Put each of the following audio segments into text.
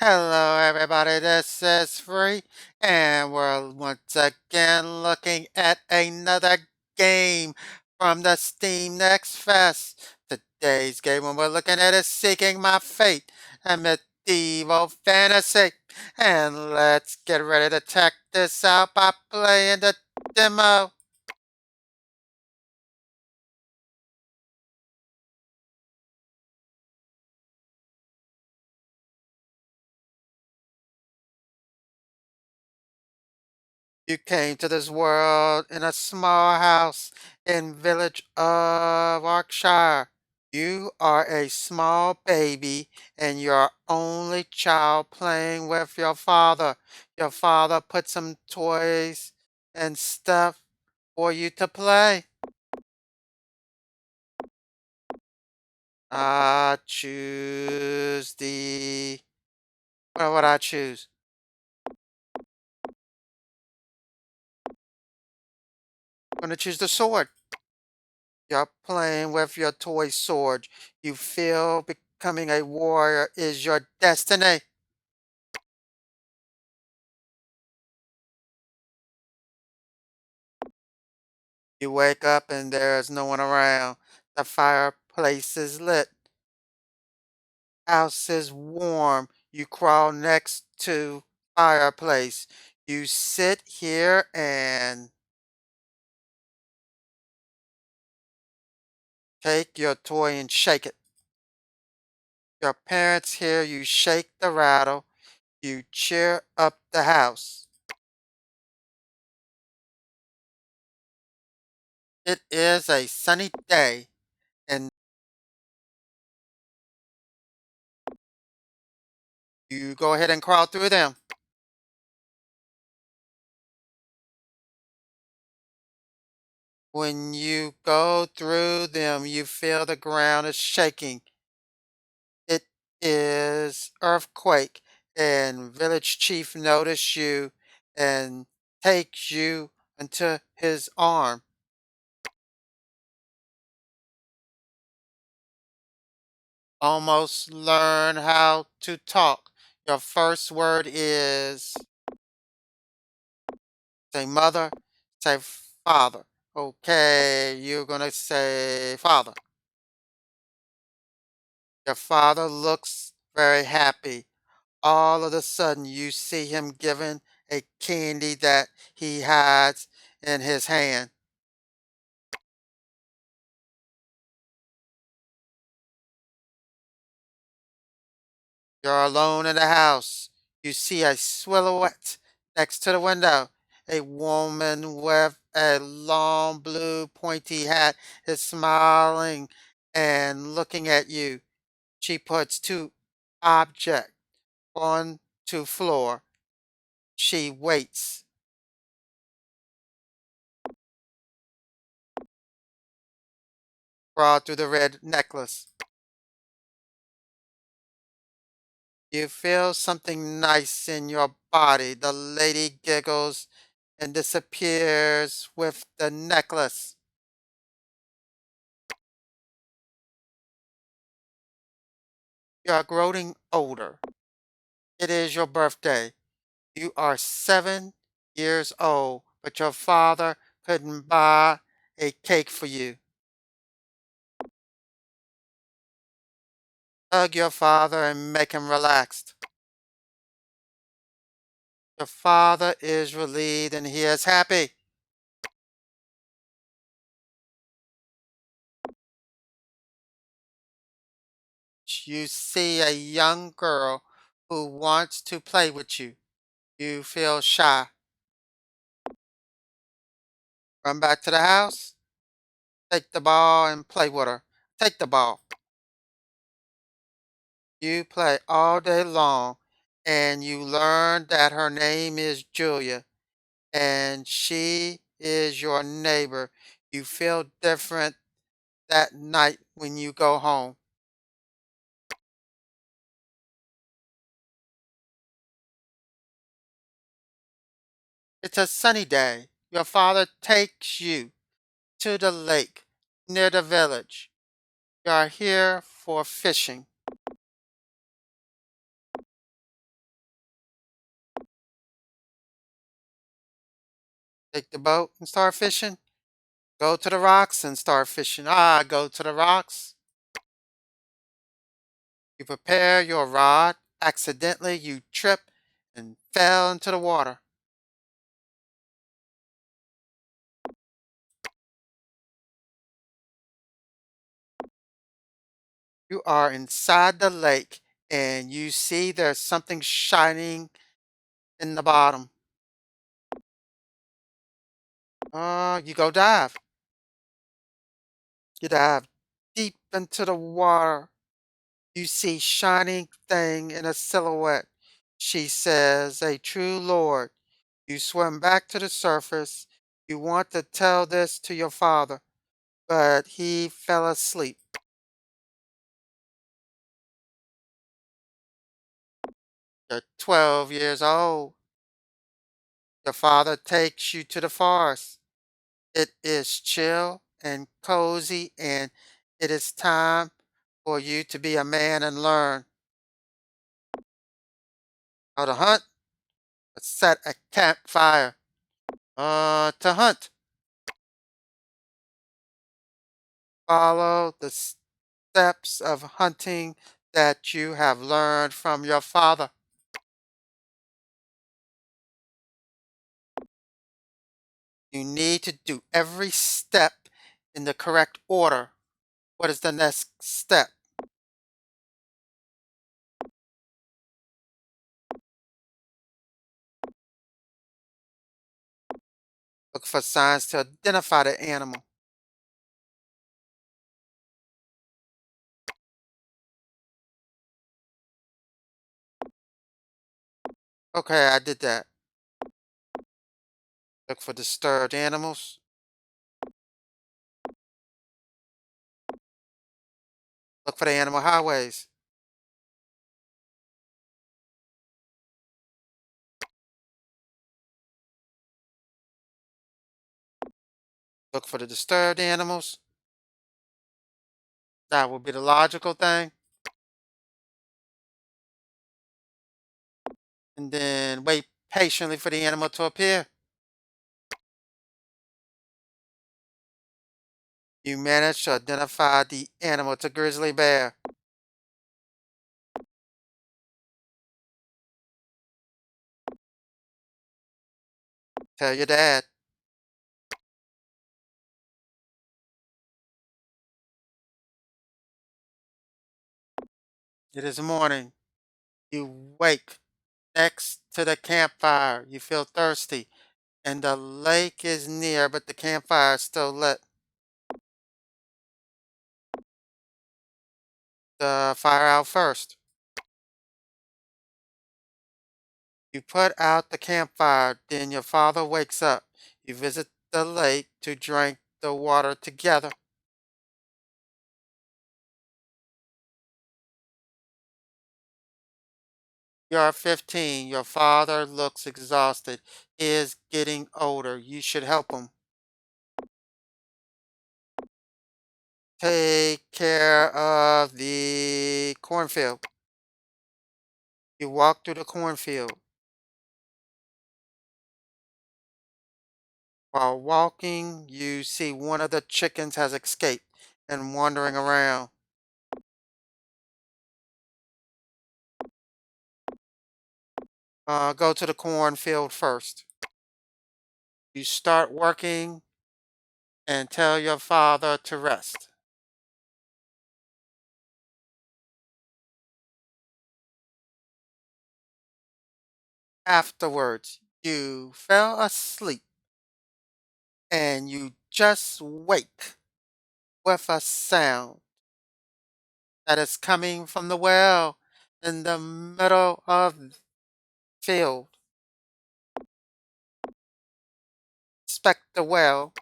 Hello, everybody. This is Free, and we're once again looking at another game from the Steam Next Fest. Today's game we're looking at is Seeking My Fate, a medieval fantasy. And let's get ready to check this out by playing the demo. You came to this world in a small house in village of Yorkshire. You are a small baby and your only child playing with your father. Your father put some toys and stuff for you to play. I choose the... What would I choose? I'm going to choose the sword. You're playing with your toy sword. You feel becoming a warrior is your destiny. You wake up and there's no one around. The fireplace is lit. House is warm. You crawl next to fireplace. You sit here and take your toy and shake it. Your parents hear you shake the rattle. You cheer up the house. It is a sunny day and you go ahead and crawl through them. When you go through them, you feel the ground is shaking. It is earthquake, and village chief notice you and takes you into his arm. Almost learn how to talk. Your first word is say mother, say father. Okay, you're gonna say father. Your father looks very happy. All of a sudden, you see him giving a candy that he has in his hand. You're alone in the house. You see a silhouette next to the window. A woman with a long blue pointy hat is smiling and looking at you. She puts two objects on to floor. She waits. Crawl through the red necklace. You feel something nice in your body. The lady giggles and disappears with the necklace. You are growing older. It is your birthday. You are 7 years old, but your father couldn't buy a cake for you. Hug your father and make him relaxed. Your father is relieved and he is happy. You see a young girl who wants to play with you. You feel shy. Run back to the house. Take the ball and play with her. Take the ball. You play all day long and you learn that her name is Julia and she is your neighbor. You feel different that night when you go home. It's a sunny day. Your father takes you to the lake near the village. You are here for fishing. Take the boat and start fishing. Go to the rocks and start fishing. Go to the rocks. You prepare your rod. Accidentally, you trip and fell into the water. You are inside the lake and you see there's something shining in the bottom. You go dive. You dive deep into the water. You see shining thing in a silhouette. She says, a true Lord. You swim back to the surface. You want to tell this to your father, but he fell asleep. You're 12 years old. Your father takes you to the forest. It is chill and cozy, and it is time for you to be a man and learn how to hunt, set a campfire, to hunt. Follow the steps of hunting that you have learned from your father. You need to do every step in the correct order. What is the next step? Look for signs to identify the animal. Okay, I did that. Look for disturbed animals. Look for the animal highways. Look for the disturbed animals. That would be the logical thing. And then wait patiently for the animal to appear. You managed to identify the animal. It's a grizzly bear. Tell your dad. It is morning. You wake next to the campfire. You feel thirsty, and the lake is near, but the campfire is still lit. The fire out first. You put out the campfire, then your father wakes up. You visit the lake to drink the water together. You're 15. Your father looks exhausted. He is getting older. You should help him. Take care of the cornfield. You walk through the cornfield. While walking, you see one of the chickens has escaped and wandering around. Go to the cornfield first. You start working and tell your father to rest. Afterwards, you fell asleep and you just wake with a sound that is coming from the well in the middle of the field. Inspect the well.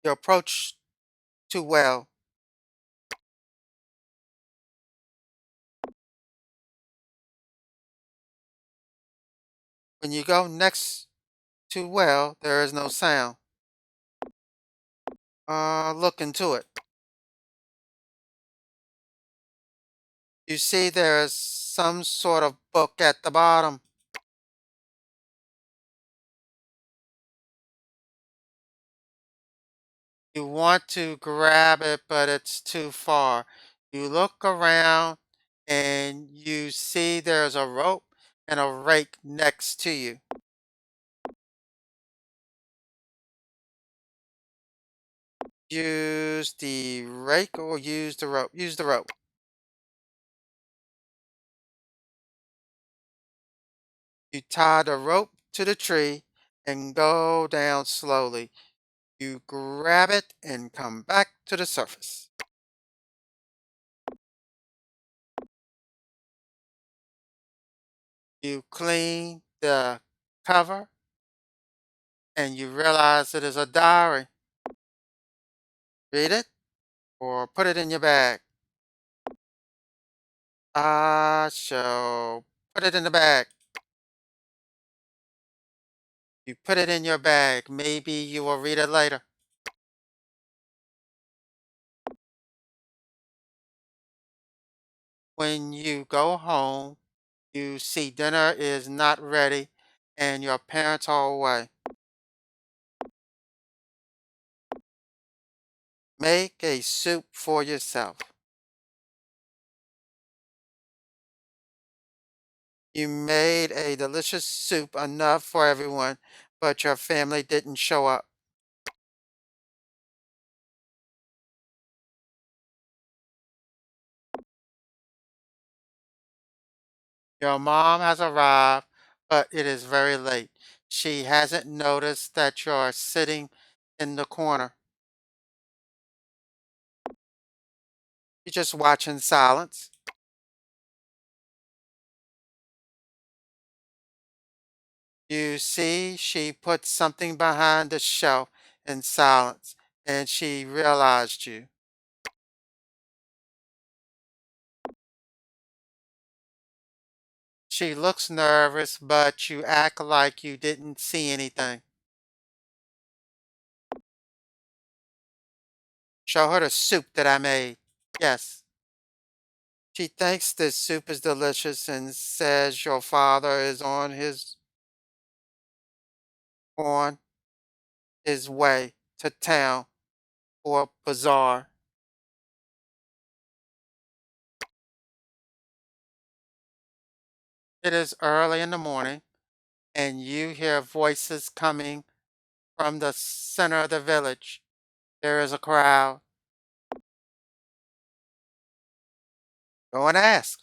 You approach to well. When you go next to well, there is no sound. Look into it. You see there is some sort of book at the bottom. You want to grab it, but it's too far. You look around and you see there's a rope and a rake next to you. Use the rake or use the rope? Use the rope. You tie the rope to the tree and go down slowly. You grab it and come back to the surface. You clean the cover and you realize it is a diary. Read it or put it in your bag. I shall put it in the bag. You put it in your bag. Maybe you will read it later. When you go home, you see dinner is not ready and your parents are away. Make a soup for yourself. You made a delicious soup enough for everyone, but your family didn't show up. Your mom has arrived, but it is very late. She hasn't noticed that you're sitting in the corner. You just watch in silence. You see, she put something behind the shelf in silence, and she realized you. She looks nervous, but you act like you didn't see anything. Show her the soup that I made. Yes. She thinks this soup is delicious and says your father is on his way to town for a bazaar. It is early in the morning, and you hear voices coming from the center of the village. There is a crowd. Go and ask.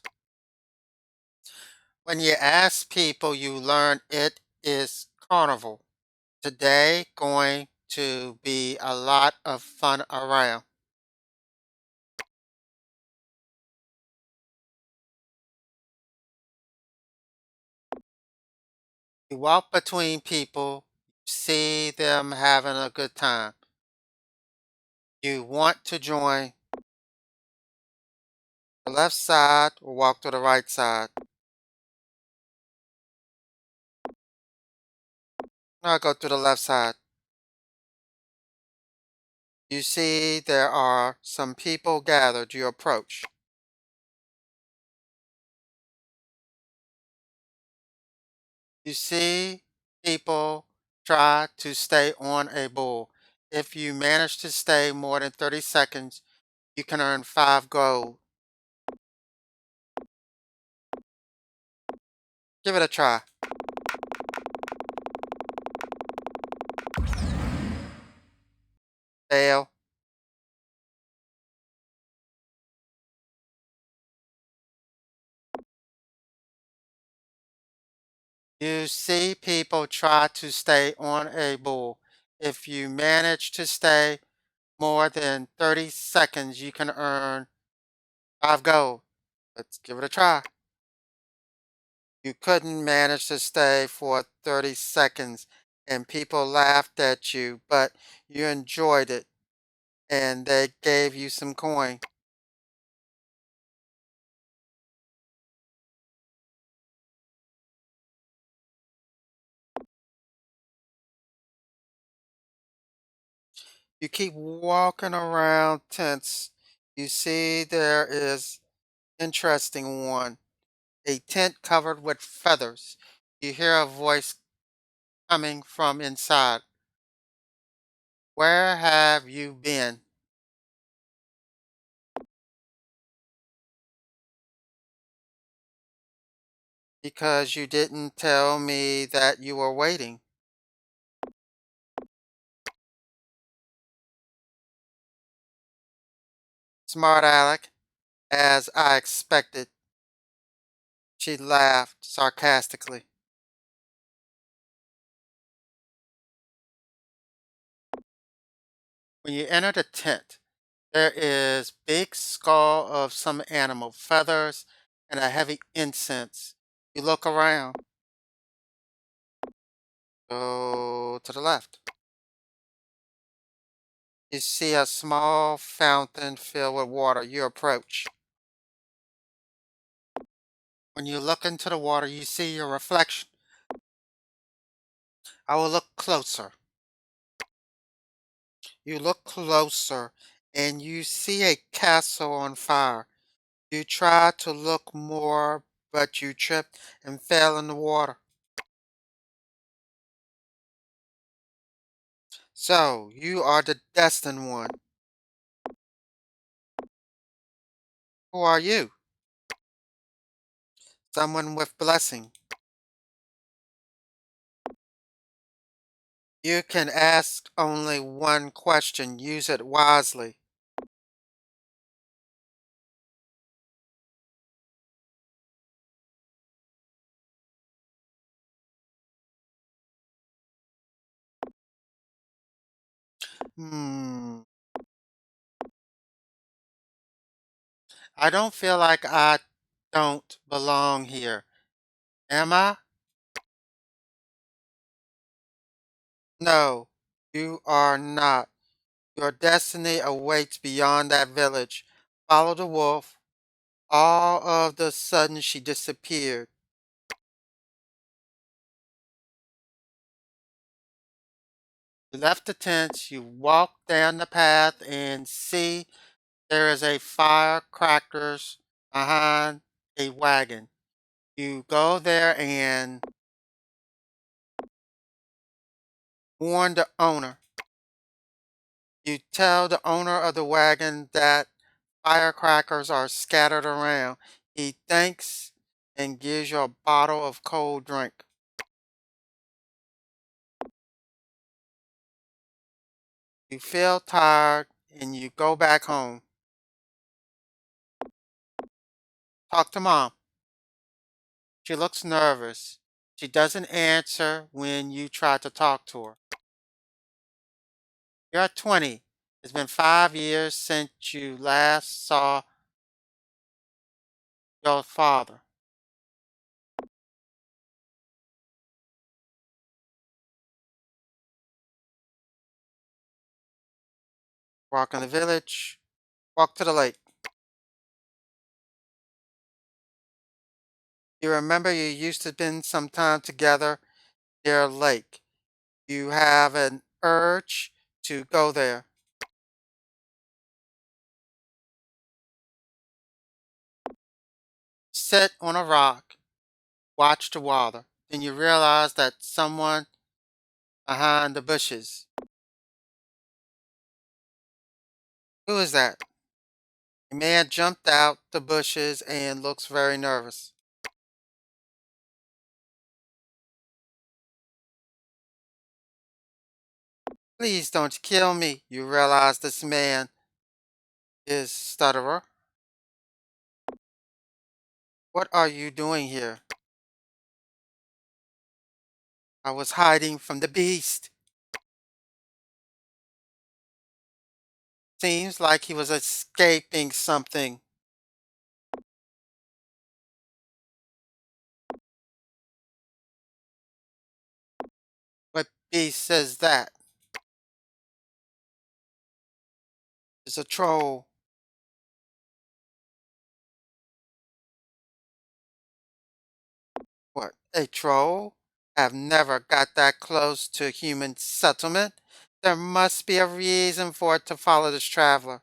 When you ask people, you learn it is carnival. Today going to be a lot of fun around. You walk between people, see them having a good time. You want to join the left side or walk to the right side. Now go to the left side. You see there are some people gathered. You approach. You see people try to stay on a bull. If you manage to stay more than 30 seconds, you can earn 5 gold. Give it a try. Fail. You see people try to stay on a bull. If you manage to stay more than 30 seconds, you can earn 5 gold. Let's give it a try. You couldn't manage to stay for 30 seconds and people laughed at you, but you enjoyed it and they gave you some coin. You keep walking around tents. You see there is interesting one, a tent covered with feathers. You hear a voice coming from inside. Where have you been? Because you didn't tell me that you were waiting. Smart Alec, as I expected. She laughed sarcastically. When you enter the tent, there is big skull of some animal, feathers, and a heavy incense. You look around. Go to the left. You see a small fountain filled with water. You approach. When you look into the water, you see your reflection. I will look closer. You look closer and you see a castle on fire. You try to look more, but you tripped and fell in the water. So, you are the destined one. Who are you? Someone with blessing. You can ask only one question. Use it wisely. Hmm. I don't feel like I don't belong here. Am I? No, you are not. Your destiny awaits beyond that village. Follow the wolf. All of the sudden she disappeared. You left the tent, you walk down the path and see there is a firecrackers behind a wagon. You go there and warn the owner. You tell the owner of the wagon that firecrackers are scattered around. He thanks and gives you a bottle of cold drink. You feel tired and you go back home. Talk to mom. She looks nervous. She doesn't answer when you try to talk to her. You're 20. It's been 5 years since you last saw your father. Walk in the village. Walk to the lake. You remember you used to spend some time together near a lake. You have an urge to go there. Sit on a rock. Watch the water. Then you realize that someone behind the bushes. Who is that? A man jumped out the bushes and looks very nervous. Please don't kill me. You realize this man is stutterer. What are you doing here? I was hiding from the beast. Seems like he was escaping something. What beast says that? It's a troll. What? A troll? I've never got that close to human settlement. There must be a reason for it to follow this traveler.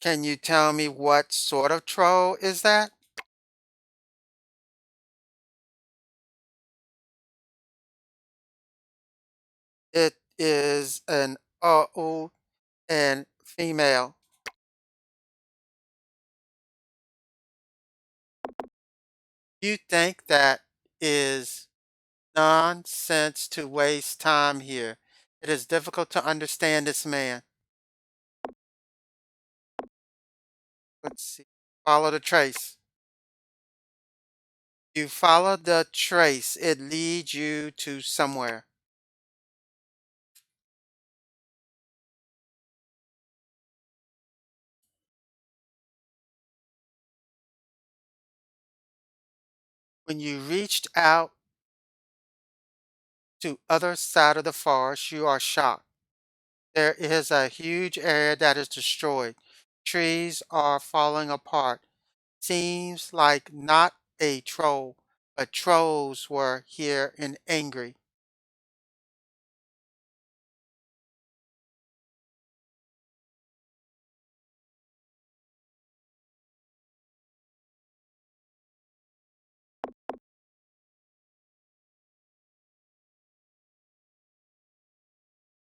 Can you tell me what sort of troll is that? It is an old and female. You think that is nonsense to waste time here. It is difficult to understand this man. Let's see. Follow the trace. You follow the trace. It leads you to somewhere. When you reached out to other side of the forest, you are shocked. There is a huge area that is destroyed. Trees are falling apart. Seems like not a troll, but trolls were here and angry.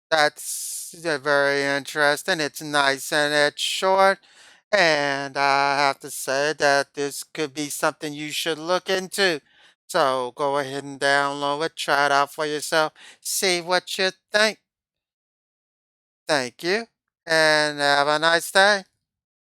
That's very interesting. It's nice and it's short. And I have to say that this could be something you should look into. So go ahead and download it, try it out for yourself, see what you think. Thank you, and have a nice day.